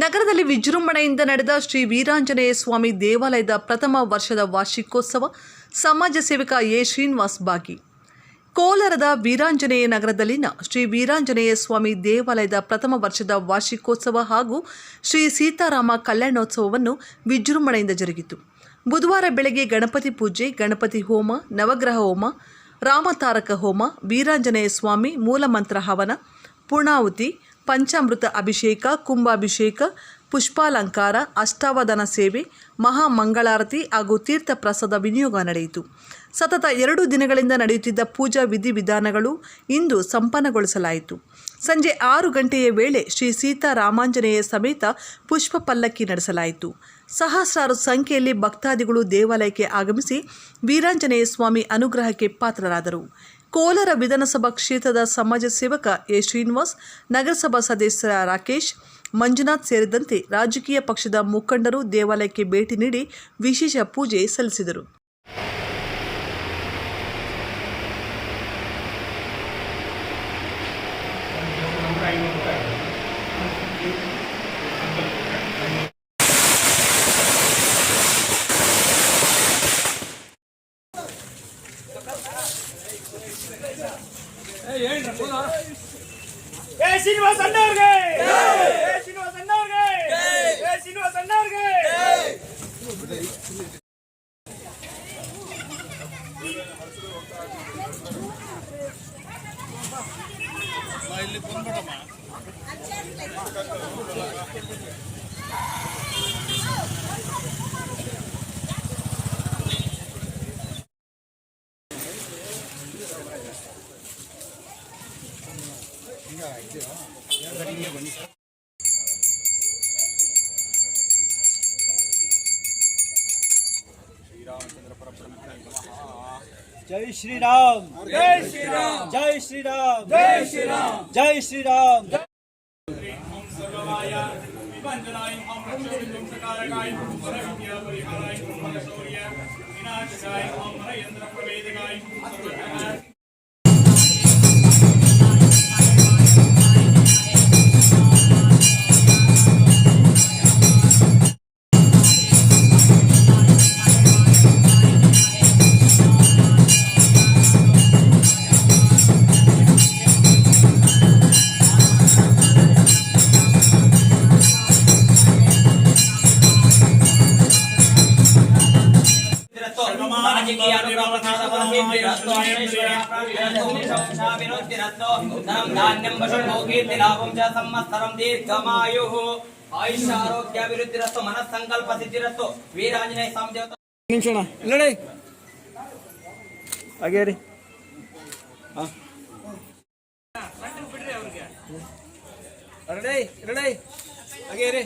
ನಗರದಲ್ಲಿ ವಿಜೃಂಭಣೆಯಿಂದ ನಡೆದ ಶ್ರೀ ವೀರಾಂಜನೇಯ ಸ್ವಾಮಿ ದೇವಾಲಯದ ಪ್ರಥಮ ವರ್ಷದ ವಾರ್ಷಿಕೋತ್ಸವ ಸಮಾಜ ಸೇವಕ ಎ ಶ್ರೀನಿವಾಸ್ ಭಾಗಿ. ಕೋಲಾರದ ವೀರಾಂಜನೇಯ ನಗರದಲ್ಲಿನ ಶ್ರೀ ವೀರಾಂಜನೇಯ ಸ್ವಾಮಿ ದೇವಾಲಯದ ಪ್ರಥಮ ವರ್ಷದ ವಾರ್ಷಿಕೋತ್ಸವ ಹಾಗೂ ಶ್ರೀ ಸೀತಾರಾಮ ಕಲ್ಯಾಣೋತ್ಸವವನ್ನು ವಿಜೃಂಭಣೆಯಿಂದ ಜರುಗಿತು. ಬುಧವಾರ ಬೆಳಗ್ಗೆ ಗಣಪತಿ ಪೂಜೆ, ಗಣಪತಿ ಹೋಮ, ನವಗ್ರಹ ಹೋಮ, ರಾಮತಾರಕ ಹೋಮ, ವೀರಾಂಜನೇಯ ಸ್ವಾಮಿ ಮೂಲಮಂತ್ರ ಹವನ, ಪೂರ್ಣಾಹುತಿ, ಪಂಚಾಮೃತ ಅಭಿಷೇಕ, ಕುಂಭಾಭಿಷೇಕ, ಪುಷ್ಪಾಲಂಕಾರ, ಅಷ್ಟಾವಧಾನ ಸೇವೆ, ಮಹಾಮಂಗಳಾರತಿ ಹಾಗೂ ತೀರ್ಥ ಪ್ರಸಾದ ವಿನಿಯೋಗ ನಡೆಯಿತು. ಸತತ 2 ದಿನಗಳಿಂದ ನಡೆಯುತ್ತಿದ್ದ ಪೂಜಾ ವಿಧಿವಿಧಾನಗಳು ಇಂದು ಸಂಪನ್ನಗೊಳಿಸಲಾಯಿತು. ಸಂಜೆ 6 ಗಂಟೆಯ ವೇಳೆ ಶ್ರೀ ಸೀತಾರಾಮಾಂಜನೇಯ ಸಮೇತ ಪುಷ್ಪ ಪಲ್ಲಕ್ಕಿ ನಡೆಸಲಾಯಿತು. ಸಹಸ್ರಾರು ಸಂಖ್ಯೆಯಲ್ಲಿ ಭಕ್ತಾದಿಗಳು ದೇವಾಲಯಕ್ಕೆ ಆಗಮಿಸಿ ವೀರಾಂಜನೇಯ ಸ್ವಾಮಿ ಅನುಗ್ರಹಕ್ಕೆ ಪಾತ್ರರಾದರು. ಕೋಲಾರ ವಿಧಾನಸಭಾ ಕ್ಷೇತ್ರದ ಸಮಾಜ ಸೇವಕ ಎ ಶ್ರೀನಿವಾಸ್, ನಗರಸಭಾ ಸದಸ್ಯ ರಾಕೇಶ್, ಮಂಜುನಾಥ್ ಸೇರಿದಂತೆ ರಾಜಕೀಯ ಪಕ್ಷದ ಮುಖಂಡರು ದೇವಾಲಯಕ್ಕೆ ಭೇಟಿ ನೀಡಿ ವಿಶೇಷ ಪೂಜೆ ಸಲ್ಲಿಸಿದರು. ಶ್ರೀನಿವಾಸ್ ಅಣ್ಣವ್ರಿಗೆ, ಶ್ರೀನಿವಾಸ್ ಅಣ್ಣವ್ರಿಗೆ, ಶ್ರೀನಿವಾಸ್ ಅಣ್ಣವ್ರಿಗೆ. ಇಲ್ಲಿ ಬಂದ್ಬಿಡಮ್ಮ. जय श्री राम, जय श्री राम, जय श्री राम, जय श्री राम, जय श्री राम. ओम सर्वमाय विभंजनाय ओम रक्षोविंदुकारकाय ओम परविद्या परिहाराय ओम मनशौर्य विनाशकाय ओम महेंद्र प्रवेदकाय आयुष्यारोग्याभिवृद्धिरस्तु मनस्संकल्प सिद्धिरस्तु वीरांजनेय स्वामी देवता ನಿಮಿಷಣ ಇಲ್ಲಡೆ ಹಾಗೆ ರೀ. ರೆಡಿ ಹಾಗೆ ರೀ.